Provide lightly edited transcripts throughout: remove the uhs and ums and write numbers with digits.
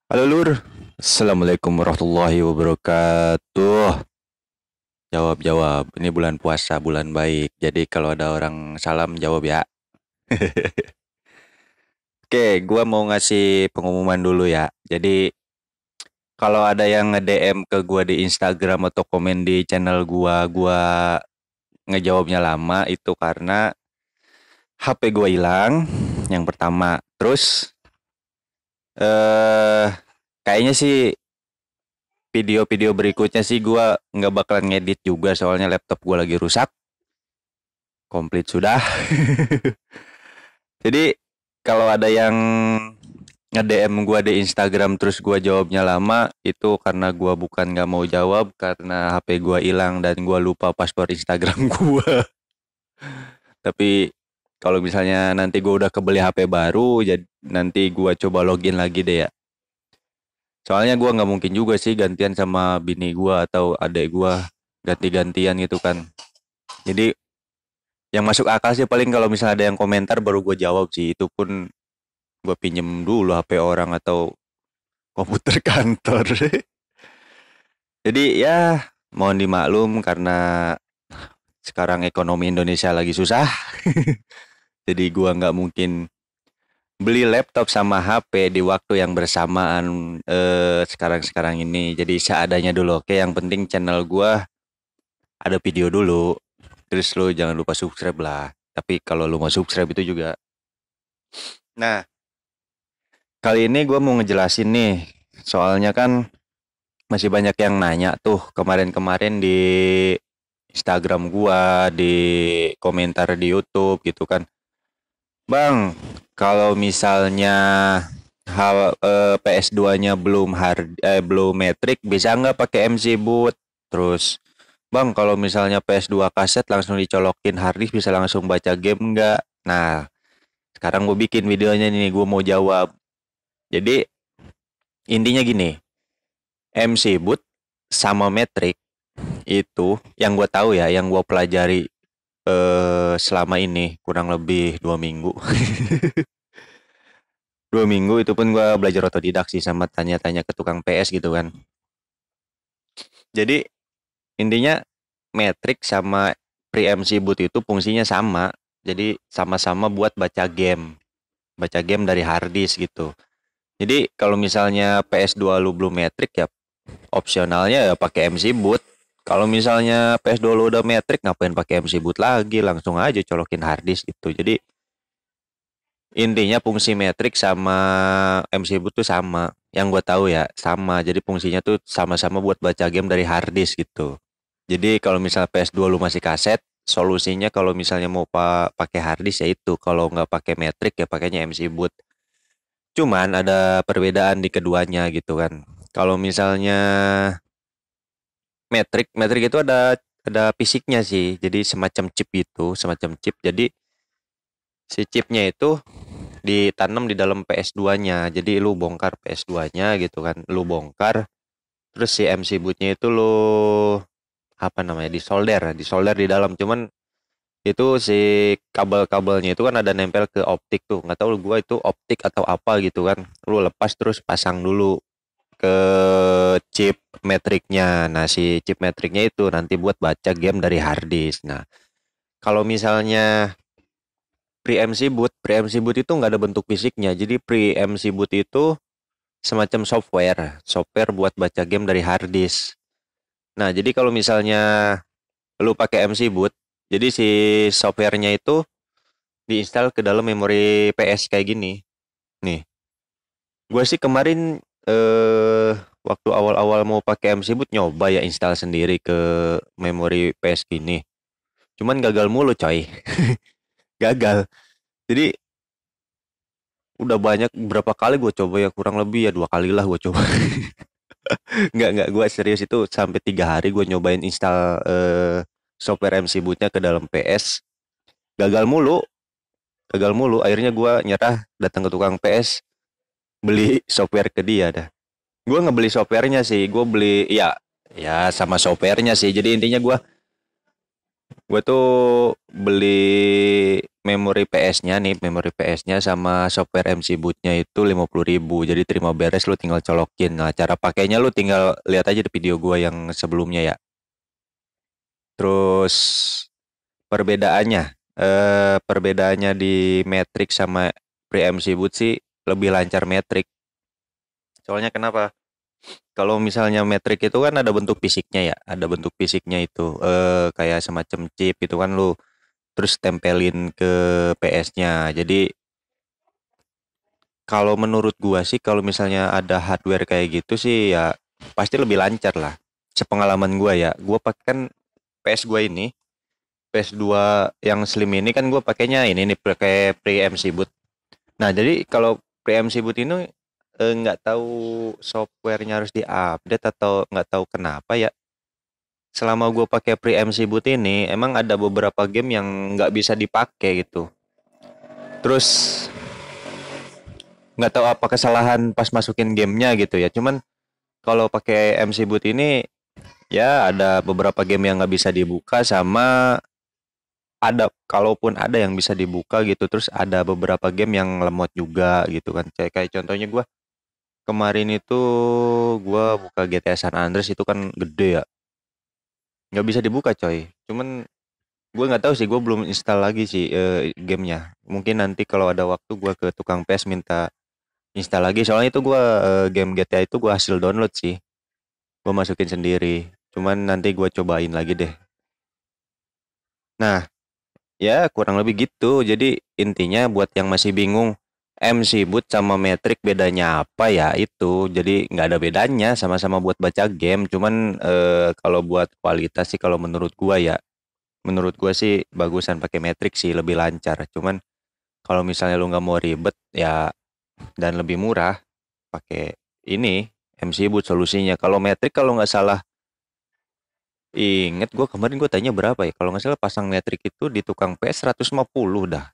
Halo Lur, Assalamualaikum warahmatullahi wabarakatuh. Jawab jawab. Ini bulan puasa, bulan baik. Jadi kalau ada orang salam jawab ya. Oke, gua mau ngasih pengumuman dulu ya. Jadi kalau ada yang nge-DM ke gua di Instagram atau komen di channel gua ngejawabnya lama itu karena HP gua hilang. Yang pertama. Terus eh kayaknya sih video-video berikutnya sih gua nggak bakalan ngedit juga soalnya laptop gua lagi rusak. Komplit sudah. Jadi kalau ada yang nge-DM gua di Instagram terus gua jawabnya lama, itu karena gua bukan nggak mau jawab karena HP gua hilang dan gua lupa password Instagram gua. Tapi kalau misalnya nanti gua udah kebeli HP baru, jadi nanti gua coba login lagi deh ya. Soalnya gua nggak mungkin juga sih gantian sama bini gua atau adek gua ganti-gantian gitu kan. Jadi yang masuk akal sih paling kalau misalnya ada yang komentar baru gue jawab sih. Itu pun gue pinjem dulu HP orang atau komputer kantor. Jadi ya mohon dimaklum karena sekarang ekonomi Indonesia lagi susah. Jadi gua nggak mungkin beli laptop sama HP di waktu yang bersamaan sekarang-sekarang ini. Jadi seadanya dulu. Oke, yang penting channel gua ada video dulu. Terus lu jangan lupa subscribe lah. Tapi kalau lu mau subscribe itu juga. Nah, kali ini gua mau ngejelasin nih. Soalnya kan masih banyak yang nanya tuh kemarin-kemarin di Instagram gua, di komentar di YouTube gitu kan. Bang, kalau misalnya PS2-nya belum metrik bisa nggak pakai MC boot? Terus, Bang, kalau misalnya PS2 kaset langsung dicolokin hard disk bisa langsung baca game nggak? Nah, sekarang gue bikin videonya nih, gue mau jawab. Jadi, intinya gini, MC boot sama metrik itu yang gue tahu ya, yang gue pelajari selama ini kurang lebih 2 minggu. 2 minggu itu pun gue belajar otodidak sih sama tanya-tanya ke tukang PS gitu kan. Jadi intinya metrik sama pre-MC boot itu fungsinya sama. Jadi sama-sama buat baca game dari hard disk gitu. Jadi kalau misalnya PS2 lu belum metrik ya opsionalnya ya pakai MC boot. Kalau misalnya PS2 lu udah metrik ngapain pakai MC boot lagi, langsung aja colokin hard disk gitu. Jadi intinya fungsi metrik sama MC boot tuh sama. Yang gue tahu ya sama. Jadi fungsinya tuh sama-sama buat baca game dari hard disk gitu. Jadi kalau misalnya PS2 lu masih kaset, solusinya kalau misalnya mau pakai hard disk ya itu. Kalau nggak pakai metrik ya pakainya MC boot. Cuman ada perbedaan di keduanya gitu kan. Kalau misalnya metrik itu ada fisiknya sih. Jadi semacam chip itu, semacam chip. Jadi si chipnya itu ditanam di dalam PS2-nya. Jadi lu bongkar PS2-nya gitu kan. Lu bongkar terus si MC bootnya itu lu apa namanya? Disolder di dalam. Cuman itu si kabel-kabelnya itu kan ada nempel ke optik tuh. Nggak tahu gua itu optik atau apa gitu kan. Lu lepas terus pasang dulu ke chip metriknya. Nah, si chip metriknya itu nanti buat baca game dari hard disk. Nah, kalau misalnya pre-MC boot itu nggak ada bentuk fisiknya. Jadi pre-MC boot itu semacam software buat baca game dari hard disk. Nah, jadi kalau misalnya lu pakai MC boot, jadi si softwarenya itu diinstal ke dalam memori PS kayak gini. Nih, gue sih kemarin waktu awal-awal mau pakai MC boot nyoba ya install sendiri ke memori PS gini. Cuman gagal mulu coy. Gagal. Jadi udah banyak berapa kali gue coba ya kurang lebih ya 2 kali lah gue coba. Nggak gue serius itu sampai 3 hari gue nyobain install software MC bootnya ke dalam PS. Gagal mulu, gagal mulu. Akhirnya gue nyerah datang ke tukang PS beli software ke dia dah. Gue ngebeli softwarenya sih, gue beli ya sama softwarenya sih. Jadi intinya gue Gue tuh beli memori PS-nya nih, memori PS-nya sama software MC Boot-nya itu 50.000. Jadi terima beres lu tinggal colokin. Nah, cara pakainya lu tinggal lihat aja di video gue yang sebelumnya ya. Terus perbedaannya, perbedaannya di Matrix sama pre-MC Boot sih lebih lancar Matrix. Soalnya kenapa? Kalau misalnya Matrix itu kan ada bentuk fisiknya ya, ada bentuk fisiknya itu kayak semacam chip itu kan lu terus tempelin ke PS-nya. Jadi kalau menurut gua sih kalau misalnya ada hardware kayak gitu sih ya pasti lebih lancar lah. Sepengalaman gua ya, gua pakai kan PS gua ini, PS2 yang slim ini kan gua pakainya ini nih pakai pre-MC boot. Nah, jadi kalau pre-MC boot ini nggak tahu softwarenya harus diupdate atau nggak tahu kenapa ya. Selama gue pakai pre-MC boot ini, emang ada beberapa game yang nggak bisa dipakai gitu. Terus nggak tahu apa kesalahan pas masukin gamenya gitu ya. Cuman kalau pakai MC Boot ini ya ada beberapa game yang nggak bisa dibuka sama ada kalaupun ada yang bisa dibuka gitu. Terus ada beberapa game yang lemot juga gitu kan. Kayak contohnya gue kemarin itu gue buka GTA San Andreas itu kan gede ya. Nggak bisa dibuka coy. Cuman gue nggak tahu sih gue belum install lagi sih gamenya. Mungkin nanti kalau ada waktu gue ke tukang PS minta install lagi soalnya itu gua game GTA itu gua hasil download sih. Gua masukin sendiri. Cuman nanti gua cobain lagi deh. Nah, ya kurang lebih gitu. Jadi intinya buat yang masih bingung MC Boot sama Matrix bedanya apa ya itu. Jadi nggak ada bedanya sama-sama buat baca game. Cuman kalau buat kualitas sih kalau menurut gua ya, menurut gua sih bagusan pakai Matrix sih lebih lancar. Cuman kalau misalnya lu nggak mau ribet ya dan lebih murah pakai ini MC Boot solusinya. Kalau metrik kalau nggak salah inget gue kemarin gue tanya berapa ya. Kalau nggak salah pasang metrik itu di tukang PS 150 dah.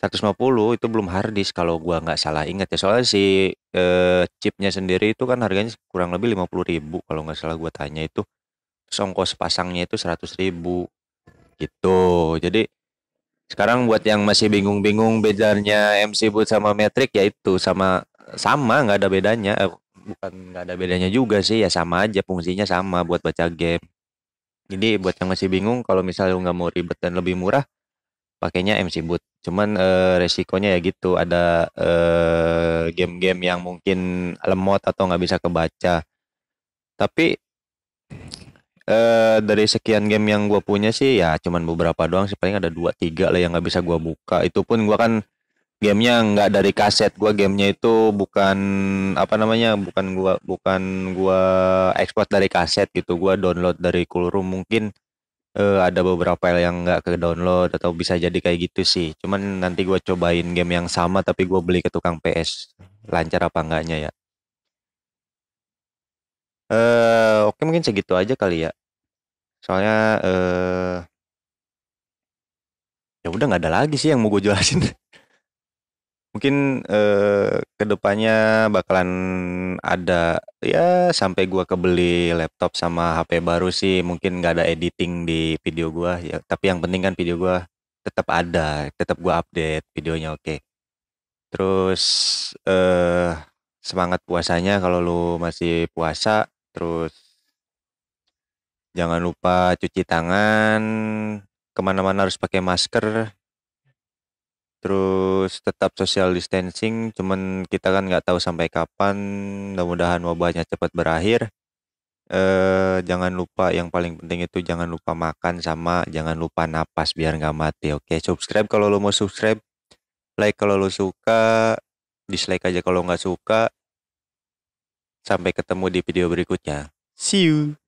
150 itu belum hard disk kalau gua nggak salah ingat ya. Soalnya si chipnya sendiri itu kan harganya kurang lebih 50.000 kalau nggak salah gua tanya itu. Terus ongkos pasangnya itu 100.000 gitu. Jadi sekarang buat yang masih bingung-bingung bedanya MC Boot sama Matrix ya itu sama sama nggak ada bedanya. Bukan nggak ada bedanya juga sih ya sama aja fungsinya sama buat baca game. Jadi buat yang masih bingung kalau misalnya lu nggak mau ribet dan lebih murah pakainya MC Boot. Cuman resikonya ya gitu ada game-game yang mungkin lemot atau nggak bisa kebaca. Tapi dari sekian game yang gue punya sih ya cuman beberapa doang sih paling ada dua tiga lah yang nggak bisa gue buka. Itu pun gue kan gamenya nggak dari kaset. Gue gamenya itu bukan apa namanya bukan gua ekspor dari kaset gitu. Gue download dari Coolroom mungkin ada beberapa file yang nggak ke download atau bisa jadi kayak gitu sih. Cuman nanti gue cobain game yang sama tapi gue beli ke tukang PS. Lancar apa enggaknya ya. Oke mungkin segitu aja kali ya. Soalnya ya udah nggak ada lagi sih yang mau gue jelasin. Mungkin kedepannya bakalan ada ya sampai gua kebeli laptop sama HP baru sih mungkin nggak ada editing di video gua ya tapi yang penting kan video gua tetap ada tetap gua update videonya oke. Terus semangat puasanya kalau lu masih puasa terus jangan lupa cuci tangan kemana-mana harus pakai masker. Terus tetap social distancing, cuman kita kan nggak tahu sampai kapan. Mudah-mudahan wabahnya cepat berakhir. Jangan lupa yang paling penting itu jangan lupa makan sama jangan lupa napas biar nggak mati. Oke, subscribe kalau lo mau subscribe, like kalau lo suka, dislike aja kalau nggak suka. Sampai ketemu di video berikutnya. See you.